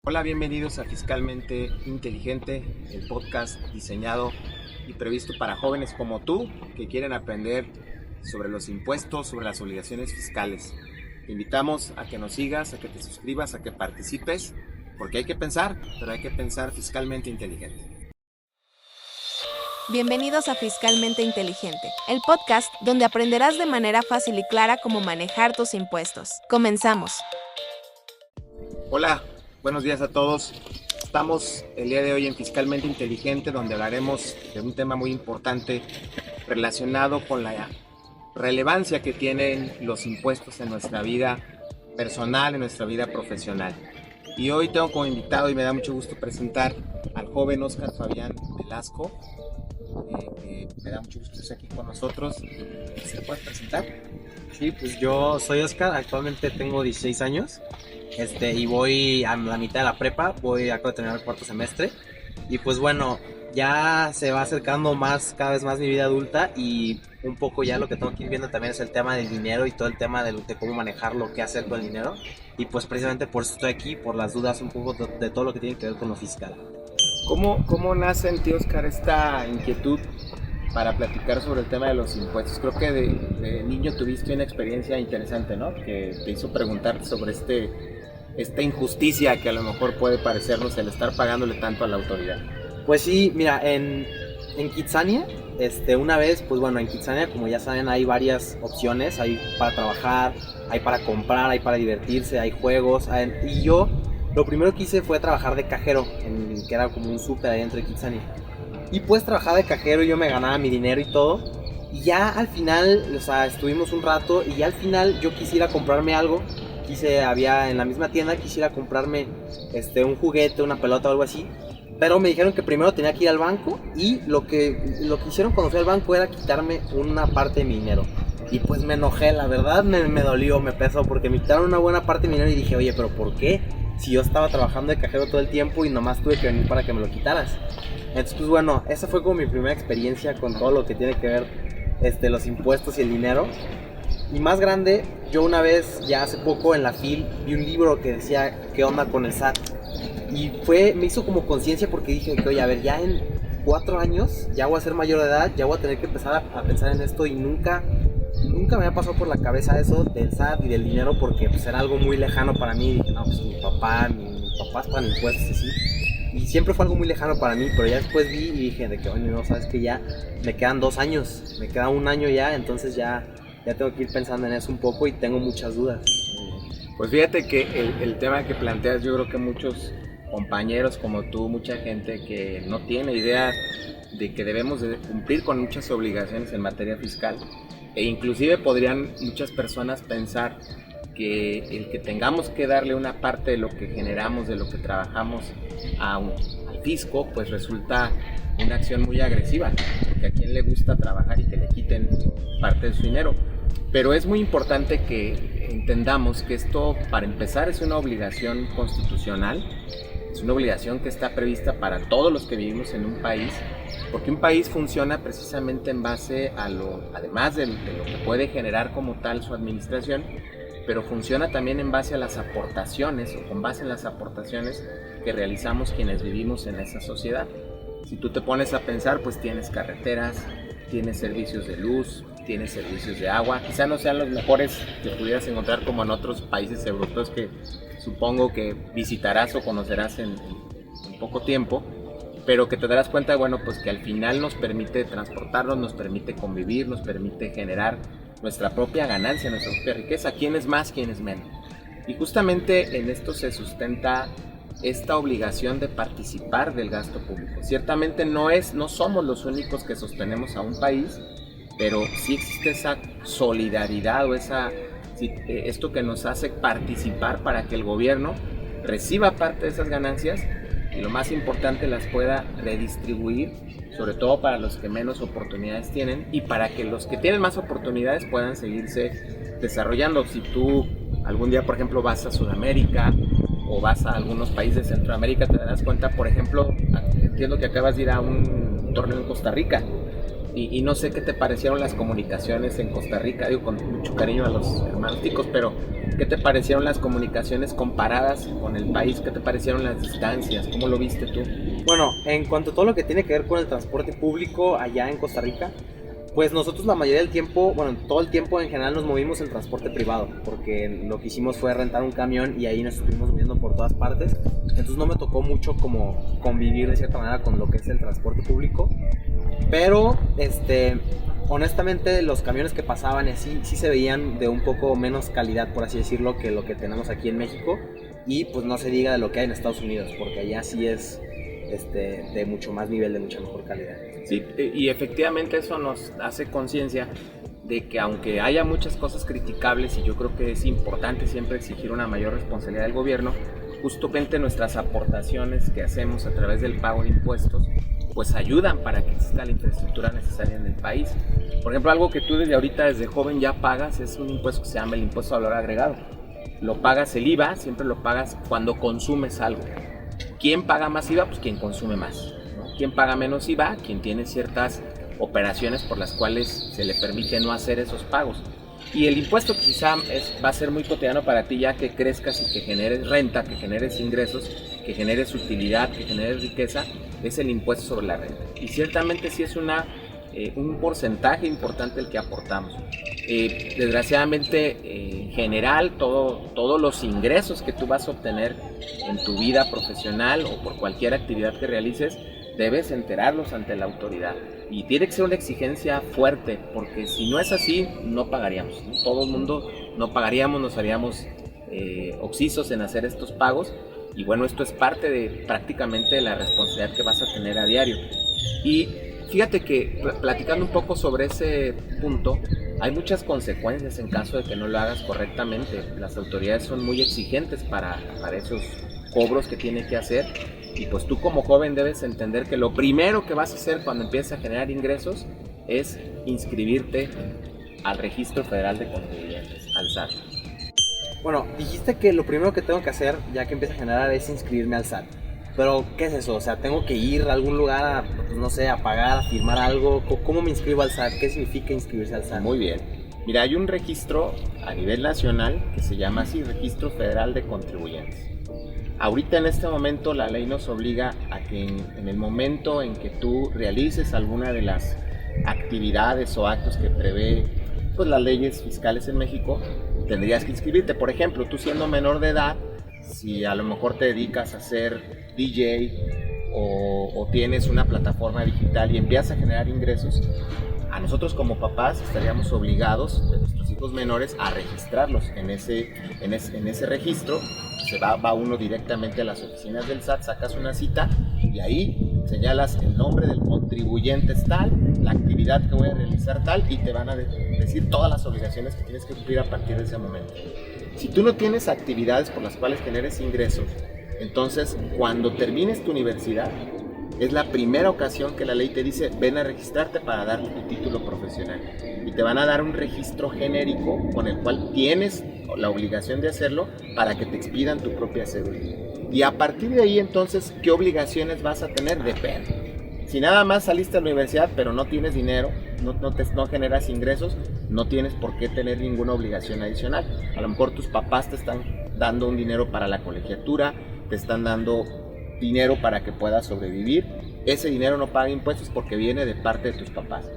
Hola, bienvenidos a Fiscalmente Inteligente, el podcast diseñado y previsto para jóvenes como tú que quieren aprender sobre los impuestos, sobre las obligaciones fiscales. Te invitamos a que nos sigas, a que te suscribas, a que participes, porque hay que pensar, pero hay que pensar fiscalmente inteligente. Bienvenidos a Fiscalmente Inteligente, el podcast donde aprenderás de manera fácil y clara cómo manejar tus impuestos. Comenzamos. Hola, buenos días a todos. Estamos el día de hoy en Fiscalmente Inteligente, donde hablaremos de un tema muy importante relacionado con la relevancia que tienen los impuestos en nuestra vida personal, en nuestra vida profesional. Y hoy tengo como invitado, y me da mucho gusto presentar al joven Óscar Fabián Velasco. Me da mucho gusto que esté aquí con nosotros. ¿Se puede presentar? Sí, pues yo soy Óscar, actualmente tengo 16 años y voy a la mitad de la prepa, acabo de terminar el cuarto semestre y pues bueno, ya se va acercando cada vez más mi vida adulta y un poco ya lo que tengo que ir viendo también es el tema del dinero y todo el tema de cómo manejarlo, qué hacer con el dinero y pues precisamente por eso estoy aquí, por las dudas un poco de todo lo que tiene que ver con lo fiscal. ¿Cómo nace en ti, Óscar, esta inquietud para platicar sobre el tema de los impuestos? Creo que de niño tuviste una experiencia interesante, ¿no? Que te hizo preguntarte sobre esta injusticia que a lo mejor puede parecernos el estar pagándole tanto a la autoridad. Pues sí, mira, en Kitsania, una vez, pues bueno, en Kitsania, como ya saben, hay varias opciones, hay para trabajar, hay para comprar, hay para divertirse, hay juegos, y yo lo primero que hice fue trabajar de cajero, que era como un súper ahí dentro de Kitsania. Y pues trabajaba de cajero y yo me ganaba mi dinero y todo. Y ya al final, o sea, estuvimos un rato y ya al final yo quisiera comprarme algo. Había en la misma tienda, quisiera comprarme un juguete, una pelota o algo así. Pero me dijeron que primero tenía que ir al banco y lo que hicieron cuando fui al banco era quitarme una parte de mi dinero. Y pues me enojé, la verdad me dolió, me pesó porque me quitaron una buena parte de mi dinero y dije, oye, pero ¿por qué? Si yo estaba trabajando de cajero todo el tiempo y nomás tuve que venir para que me lo quitaras. Entonces, pues bueno, esa fue como mi primera experiencia con todo lo que tiene que ver los impuestos y el dinero. Y más grande, yo una vez, ya hace poco en la FIL, vi un libro que decía ¿qué onda con el SAT? Y me hizo como conciencia porque dije que, oye, a ver, ya en 4 años, ya voy a ser mayor de edad, ya voy a tener que empezar a pensar en esto y nunca me había pasado por la cabeza eso del SAT y del dinero porque pues era algo muy lejano para mí. Dije, no, pues mis papás pagan impuestos así. Y siempre fue algo muy lejano para mí, pero ya después vi y dije de que, oye, no, sabes que ya me quedan 2 años, me queda 1 año ya, entonces ya tengo que ir pensando en eso un poco y tengo muchas dudas. Pues fíjate que el tema que planteas, yo creo que muchos compañeros como tú, mucha gente que no tiene idea de que debemos de cumplir con muchas obligaciones en materia fiscal, e inclusive podrían muchas personas pensar que el que tengamos que darle una parte de lo que generamos, de lo que trabajamos al fisco, pues resulta una acción muy agresiva, porque a quién le gusta trabajar y que le quiten parte de su dinero. Pero es muy importante que entendamos que esto, para empezar, es una obligación constitucional, es una obligación que está prevista para todos los que vivimos en un país, porque un país funciona precisamente en base a además de lo que puede generar como tal su administración, pero funciona también en base a las aportaciones o con base en las aportaciones que realizamos quienes vivimos en esa sociedad. Si tú te pones a pensar, pues tienes carreteras, tienes servicios de luz, tienes servicios de agua, quizá no sean los mejores que pudieras encontrar como en otros países europeos que supongo que visitarás o conocerás en poco tiempo, pero que te darás cuenta, bueno, pues que al final nos permite transportarnos, nos permite convivir, nos permite generar nuestra propia ganancia, nuestra propia riqueza, quién es más, quién es menos. Y justamente en esto se sustenta esta obligación de participar del gasto público. Ciertamente no somos los únicos que sostenemos a un país, pero sí existe esa solidaridad o esto que nos hace participar para que el gobierno reciba parte de esas ganancias y lo más importante las pueda redistribuir, sobre todo para los que menos oportunidades tienen y para que los que tienen más oportunidades puedan seguirse desarrollando. Si tú algún día, por ejemplo, vas a Sudamérica o vas a algunos países de Centroamérica, te darás cuenta, por ejemplo, entiendo que acabas de ir a un torneo en Costa Rica. y no sé qué te parecieron las comunicaciones en Costa Rica, digo con mucho cariño a los hermanos ticos, pero ¿qué te parecieron las comunicaciones comparadas con el país? ¿Qué te parecieron las distancias? ¿Cómo lo viste tú? Bueno, en cuanto a todo lo que tiene que ver con el transporte público allá en Costa Rica, pues nosotros la mayoría del tiempo, bueno, todo el tiempo en general nos movimos en transporte privado, porque lo que hicimos fue rentar un camión y ahí nos estuvimos moviendo por todas partes. Entonces no me tocó mucho como convivir de cierta manera con lo que es el transporte público. Pero, honestamente, los camiones que pasaban así sí se veían de un poco menos calidad, por así decirlo, que lo que tenemos aquí en México. Y pues no se diga de lo que hay en Estados Unidos, porque allá sí es de mucho más nivel, de mucha mejor calidad. Sí, y efectivamente eso nos hace conciencia de que aunque haya muchas cosas criticables, y yo creo que es importante siempre exigir una mayor responsabilidad del gobierno, justamente nuestras aportaciones que hacemos a través del pago de impuestos pues ayudan para que exista la infraestructura necesaria en el país. Por ejemplo, algo que tú desde ahorita, desde joven ya pagas, es un impuesto que se llama el impuesto al valor agregado. Lo pagas el IVA, siempre lo pagas cuando consumes algo. ¿Quién paga más IVA? Pues quien consume más, ¿no? ¿Quién paga menos IVA? Quien tiene ciertas operaciones por las cuales se le permite no hacer esos pagos. Y el impuesto quizá va a ser muy cotidiano para ti ya que crezcas y que generes renta, que generes ingresos, que generes utilidad, que generes riqueza, es el impuesto sobre la renta. Y ciertamente sí es un porcentaje importante el que aportamos. Desgraciadamente, en general, todos los ingresos que tú vas a obtener en tu vida profesional o por cualquier actividad que realices, debes enterarlos ante la autoridad. Y tiene que ser una exigencia fuerte, porque si no es así, no pagaríamos, ¿no? Todo el mundo no pagaríamos, nos haríamos oxisos en hacer estos pagos. Y bueno, esto es parte de prácticamente la responsabilidad que vas a tener a diario. Y fíjate que platicando un poco sobre ese punto, hay muchas consecuencias en caso de que no lo hagas correctamente. Las autoridades son muy exigentes para esos cobros que tienen que hacer. Y pues tú como joven debes entender que lo primero que vas a hacer cuando empieces a generar ingresos es inscribirte al Registro Federal de Contribuyentes, al SAT. Bueno, dijiste que lo primero que tengo que hacer ya que empiece a generar es inscribirme al SAT. Pero, ¿qué es eso? O sea, ¿tengo que ir a algún lugar a, pues, no sé, a pagar, a firmar algo? ¿Cómo me inscribo al SAT? ¿Qué significa inscribirse al SAT? Muy bien. Mira, hay un registro a nivel nacional que se llama así, Registro Federal de Contribuyentes. Ahorita en este momento la ley nos obliga a que en el momento en que tú realices alguna de las actividades o actos que prevé pues, las leyes fiscales en México, tendrías que inscribirte. Por ejemplo, tú siendo menor de edad, si a lo mejor te dedicas a ser DJ o tienes una plataforma digital y empiezas a generar ingresos, a nosotros como papás estaríamos obligados de nuestros hijos menores a registrarlos en ese registro. Se va uno directamente a las oficinas del SAT, sacas una cita y ahí señalas el nombre del contribuyente es tal, la actividad que voy a realizar tal, y te van a decir todas las obligaciones que tienes que cumplir a partir de ese momento. Si tú no tienes actividades por las cuales generes ingresos, entonces cuando termines tu universidad es la primera ocasión que la ley te dice ven a registrarte para darte tu título profesional, y te van a dar un registro genérico con el cual tienes la obligación de hacerlo para que te expidan tu propia cédula. Y a partir de ahí entonces, ¿qué obligaciones vas a tener? Depende. Si nada más saliste a la universidad pero no tienes dinero, no generas ingresos, no tienes por qué tener ninguna obligación adicional. A lo mejor tus papás te están dando un dinero para la colegiatura, te están dando dinero para que puedas sobrevivir. Ese dinero no paga impuestos porque viene de parte de tus papás.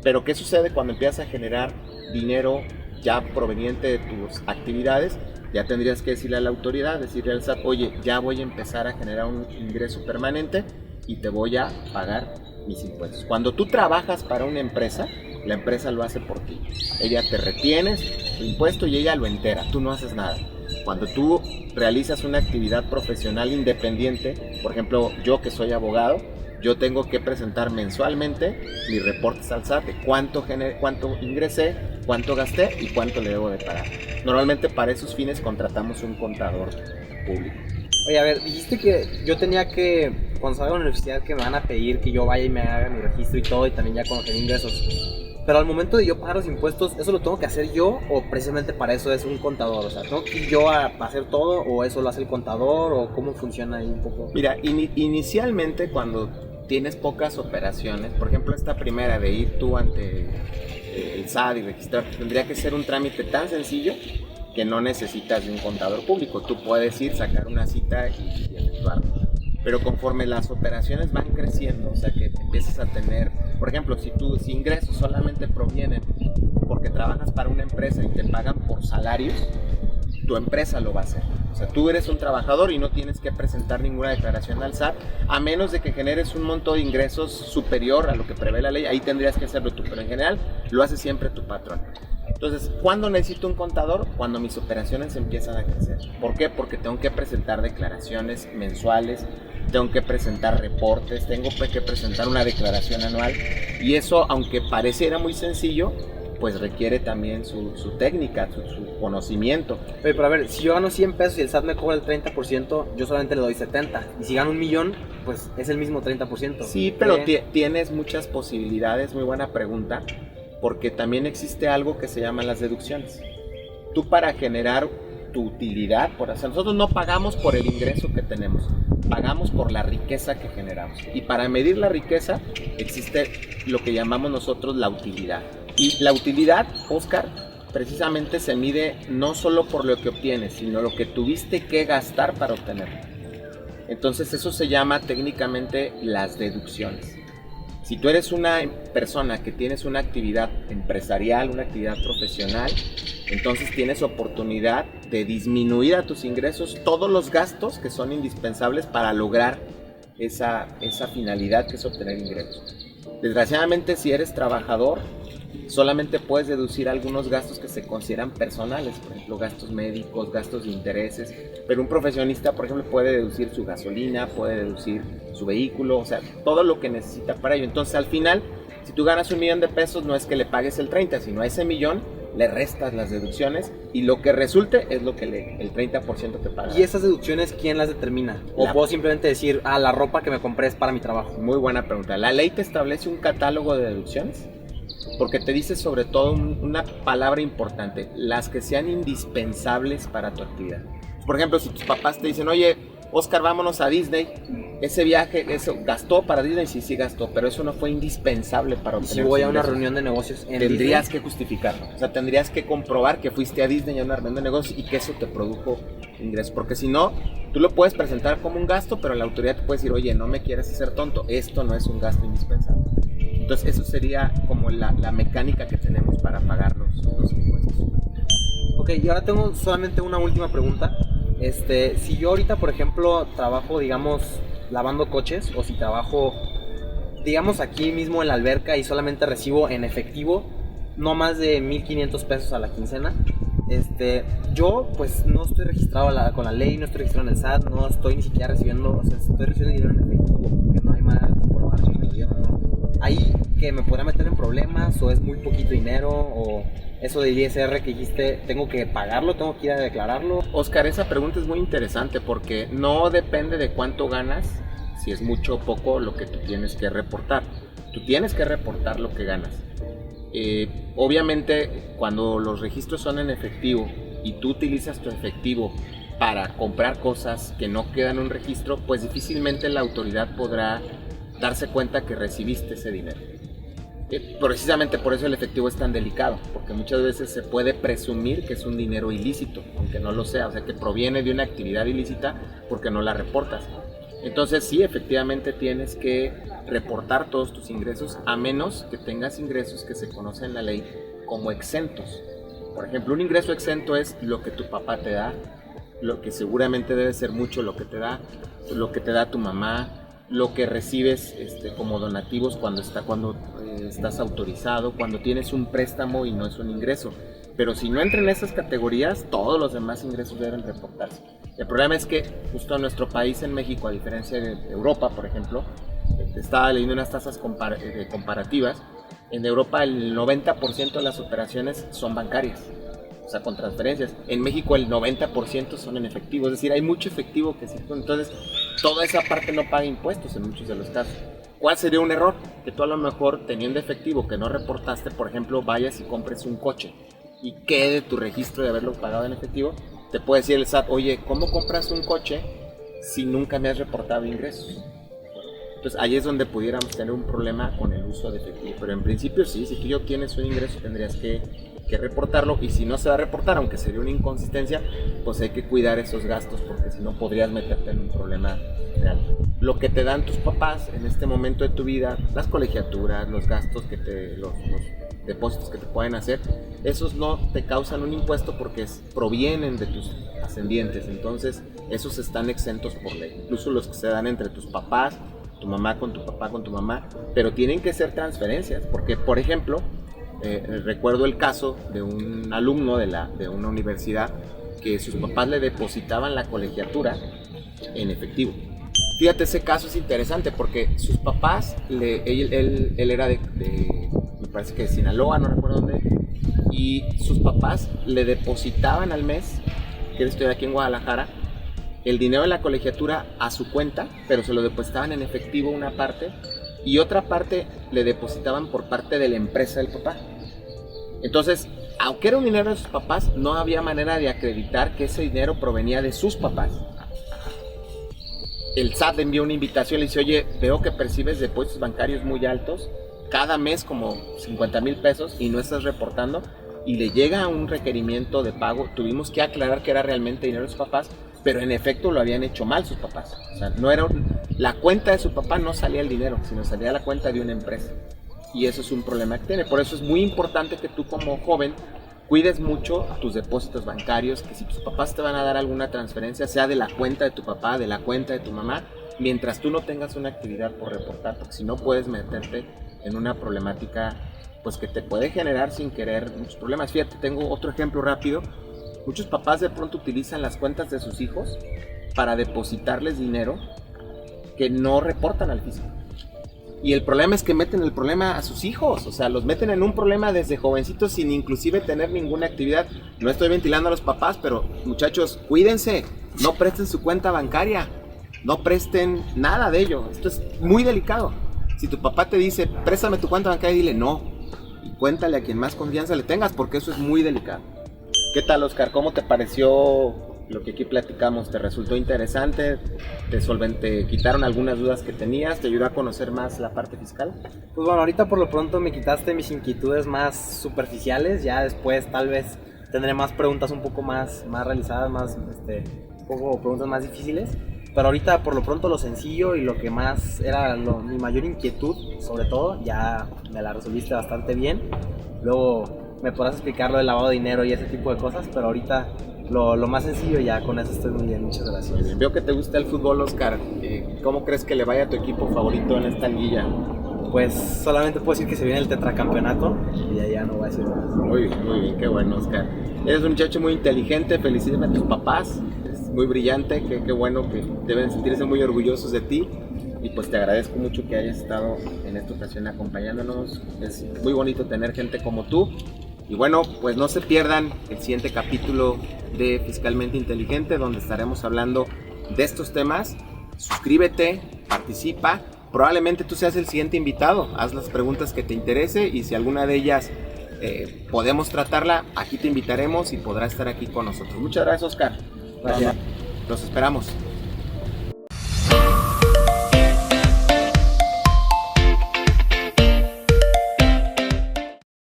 Pero ¿qué sucede cuando empiezas a generar dinero ya proveniente de tus actividades? Ya tendrías que decirle a la autoridad, decirle al SAT, oye, ya voy a empezar a generar un ingreso permanente y te voy a pagar mis impuestos. Cuando tú trabajas para una empresa, la empresa lo hace por ti. Ella te retiene tu impuesto y ella lo entera, tú no haces nada. Cuando tú realizas una actividad profesional independiente, por ejemplo, yo que soy abogado, yo tengo que presentar mensualmente mis reportes al SAT de cuánto ingresé, cuánto gasté y cuánto le debo de pagar. Normalmente para esos fines contratamos un contador público. Oye, a ver, dijiste que yo tenía que, cuando salga a la universidad, que me van a pedir que yo vaya y me haga mi registro y todo, y también ya cuando tenga ingresos. Pero al momento de yo pagar los impuestos, ¿eso lo tengo que hacer yo o precisamente para eso es un contador? O sea, ¿tengo que ir yo a hacer todo o eso lo hace el contador o cómo funciona ahí un poco? Mira, inicialmente cuando tienes pocas operaciones, por ejemplo esta primera de ir tú ante el SAT y registrarte, tendría que ser un trámite tan sencillo que no necesitas de un contador público. Tú puedes ir, sacar una cita y efectuarlo. Pero conforme las operaciones van creciendo, o sea que empiezas a tener, por ejemplo, si tus ingresos solamente provienen porque trabajas para una empresa y te pagan por salarios, tu empresa lo va a hacer. O sea, tú eres un trabajador y no tienes que presentar ninguna declaración al SAT, a menos de que generes un monto de ingresos superior a lo que prevé la ley. Ahí tendrías que hacerlo tú, pero en general lo hace siempre tu patrón. Entonces, ¿cuándo necesito un contador? Cuando mis operaciones empiezan a crecer. ¿Por qué? Porque tengo que presentar declaraciones mensuales, tengo que presentar reportes, tengo que presentar una declaración anual, y eso, aunque pareciera muy sencillo, pues requiere también su técnica, su conocimiento. Oye, pero a ver, si yo gano 100 pesos y el SAT me cobra el 30%, yo solamente le doy 70. Y si gano 1,000,000, pues es el mismo 30%. Sí, pero tienes muchas posibilidades, muy buena pregunta, porque también existe algo que se llama las deducciones. Tú, para generar tu utilidad, nosotros no pagamos por el ingreso que tenemos, pagamos por la riqueza que generamos. Y para medir la riqueza existe lo que llamamos nosotros la utilidad. Y la utilidad, Oscar, precisamente se mide no solo por lo que obtienes, sino lo que tuviste que gastar para obtenerlo. Entonces eso se llama técnicamente las deducciones. Si tú eres una persona que tienes una actividad empresarial, una actividad profesional, entonces tienes oportunidad de disminuir a tus ingresos todos los gastos que son indispensables para lograr esa finalidad, que es obtener ingresos. Desgraciadamente, si eres trabajador, solamente puedes deducir algunos gastos que se consideran personales, por ejemplo gastos médicos, gastos de intereses, pero un profesionista, por ejemplo, puede deducir su gasolina, puede deducir su vehículo, o sea, todo lo que necesita para ello. Entonces, al final, si tú ganas 1,000,000 de pesos, no es que le pagues el 30, sino a ese millón le restas las deducciones y lo que resulte es lo que el 30% te paga. ¿Y esas deducciones quién las determina? ¿O puedo simplemente decir, la ropa que me compré es para mi trabajo? Muy buena pregunta. La ley te establece un catálogo de deducciones, porque te dice sobre todo una palabra importante: las que sean indispensables para tu actividad. Por ejemplo, si tus papás te dicen, oye, Oscar, vámonos a Disney, ese viaje, ¿eso gastó para Disney? Sí gastó, pero eso no fue indispensable para obtener. Si voy a una reunión de negocios en tendrías Disney, que justificarlo. O sea, tendrías que comprobar que fuiste a Disney a una reunión de negocios y que eso te produjo ingresos. Porque si no, tú lo puedes presentar como un gasto, pero la autoridad te puede decir, oye, no me quieres hacer tonto, esto no es un gasto indispensable. Entonces, eso sería como la mecánica que tenemos para pagar los impuestos. Ok, y ahora tengo solamente una última pregunta. Si yo ahorita, por ejemplo, trabajo, digamos, lavando coches, o si trabajo, digamos, aquí mismo en la alberca y solamente recibo en efectivo no más de 1,500 pesos a la quincena, yo pues no estoy registrado con la ley, no estoy registrado en el SAT, no estoy ni siquiera recibiendo, o sea, estoy recibiendo dinero en efectivo, porque no hay manera de comprobar si me lo dieron o no. ¿Ahí que me podrá meter en problemas, o es muy poquito dinero, o eso del ISR que dijiste, tengo que pagarlo, tengo que ir a declararlo? Oscar, esa pregunta es muy interesante porque no depende de cuánto ganas, si es mucho o poco lo que tú tienes que reportar. Tú tienes que reportar lo que ganas. Obviamente, cuando los registros son en efectivo y tú utilizas tu efectivo para comprar cosas que no quedan en un registro, pues difícilmente la autoridad podrá darse cuenta que recibiste ese dinero. Precisamente por eso el efectivo es tan delicado, porque muchas veces se puede presumir que es un dinero ilícito, aunque no lo sea, o sea que proviene de una actividad ilícita porque no la reportas. Entonces sí, efectivamente tienes que reportar todos tus ingresos, a menos que tengas ingresos que se conocen en la ley como exentos. Por ejemplo, un ingreso exento es lo que tu papá te da, lo que seguramente debe ser mucho lo que te da tu mamá, lo que recibes como donativos cuando estás autorizado, cuando tienes un préstamo y no es un ingreso. Pero si no entra en esas categorías, todos los demás ingresos deben reportarse. El problema es que justo en nuestro país, en México, a diferencia de Europa, por ejemplo, estaba leyendo unas tasas comparativas. En Europa el 90% de las operaciones son bancarias, o sea, con transferencias. En México el 90% son en efectivo, es decir, hay mucho efectivo que circula. Entonces, toda esa parte no paga impuestos en muchos de los casos. ¿Cuál sería un error? Que tú a lo mejor, teniendo efectivo que no reportaste, por ejemplo, vayas y compres un coche y quede tu registro de haberlo pagado en efectivo. Te puede decir el SAT, oye, ¿cómo compras un coche si nunca me has reportado ingresos? Entonces ahí es donde pudiéramos tener un problema con el uso de efectivo. Pero en principio sí, si tú ya tienes un ingreso tendrías que reportarlo, y si no se va a reportar, aunque sería una inconsistencia, pues hay que cuidar esos gastos, porque si no podrías meterte en un problema real. Lo que te dan tus papás en este momento de tu vida, las colegiaturas, los gastos los depósitos que te pueden hacer, esos no te causan un impuesto porque provienen de tus ascendientes, entonces esos están exentos por ley, incluso los que se dan entre tus papás, tu mamá con tu papá con tu mamá, pero tienen que ser transferencias, porque por ejemplo, recuerdo el caso de un alumno de una universidad que sus papás le depositaban la colegiatura en efectivo. Fíjate, ese caso es interesante porque sus papás, él era me parece que de Sinaloa, no recuerdo dónde, y sus papás le depositaban al mes, que él estudia aquí en Guadalajara, el dinero de la colegiatura a su cuenta, pero se lo depositaban en efectivo una parte, y otra parte le depositaban por parte de la empresa del papá. Entonces, aunque era un dinero de sus papás, no había manera de acreditar que ese dinero provenía de sus papás. El SAT le envió una invitación, le dice: oye, veo que percibes depósitos bancarios muy altos, cada mes como 50,000 pesos, y no estás reportando, y le llega un requerimiento de pago. Tuvimos que aclarar que era realmente dinero de sus papás, pero en efecto lo habían hecho mal sus papás. O sea, no era la cuenta de su papá, no salía el dinero, sino salía la cuenta de una empresa. Y eso es un problema que tiene. Por eso es muy importante que tú como joven cuides mucho tus depósitos bancarios, que si tus papás te van a dar alguna transferencia, sea de la cuenta de tu papá, de la cuenta de tu mamá, mientras tú no tengas una actividad por reportar, porque si no puedes meterte en una problemática pues que te puede generar sin querer muchos problemas. Fíjate, tengo otro ejemplo rápido. Muchos papás de pronto utilizan las cuentas de sus hijos para depositarles dinero que no reportan al fisco. Y el problema es que meten el problema a sus hijos, o sea, los meten en un problema desde jovencitos sin inclusive tener ninguna actividad. No estoy ventilando a los papás, pero muchachos, cuídense, no presten su cuenta bancaria, no presten nada de ello. Esto es muy delicado. Si tu papá te dice: préstame tu cuenta bancaria, dile no. Y cuéntale a quien más confianza le tengas, porque eso es muy delicado. ¿Qué tal, Oscar? ¿Cómo te pareció lo que aquí platicamos? ¿Te resultó interesante? ¿Te quitaron algunas dudas que tenías? ¿Te ayudó a conocer más la parte fiscal? Pues bueno, ahorita por lo pronto me quitaste mis inquietudes más superficiales. Ya después tal vez tendré más preguntas un poco más realizadas, un poco preguntas más difíciles. Pero ahorita por lo pronto lo sencillo y lo que más era mi mayor inquietud, sobre todo, ya me la resolviste bastante bien. Luego me podrás explicar lo del lavado de dinero y ese tipo de cosas, pero ahorita lo más sencillo, ya con eso estoy muy bien. Muchas gracias. Muy bien. Veo que te gusta el fútbol, Oscar. ¿Cómo crees que le vaya a tu equipo favorito en esta liguilla? Pues solamente puedo decir que se viene el tetracampeonato y ya no voy a decir más. Muy bien, qué bueno, Oscar. Eres un muchacho muy inteligente, felicidades a tus papás. Muy brillante, qué bueno, que deben sentirse muy orgullosos de ti, y pues te agradezco mucho que hayas estado en esta ocasión acompañándonos. Es muy bonito tener gente como tú, y bueno, pues no se pierdan el siguiente capítulo de Fiscalmente Inteligente, donde estaremos hablando de estos temas. Suscríbete, participa, probablemente tú seas el siguiente invitado, haz las preguntas que te interese, y si alguna de ellas podemos tratarla, aquí te invitaremos y podrás estar aquí con nosotros. Muchas gracias, Oscar. Gracias. Los esperamos.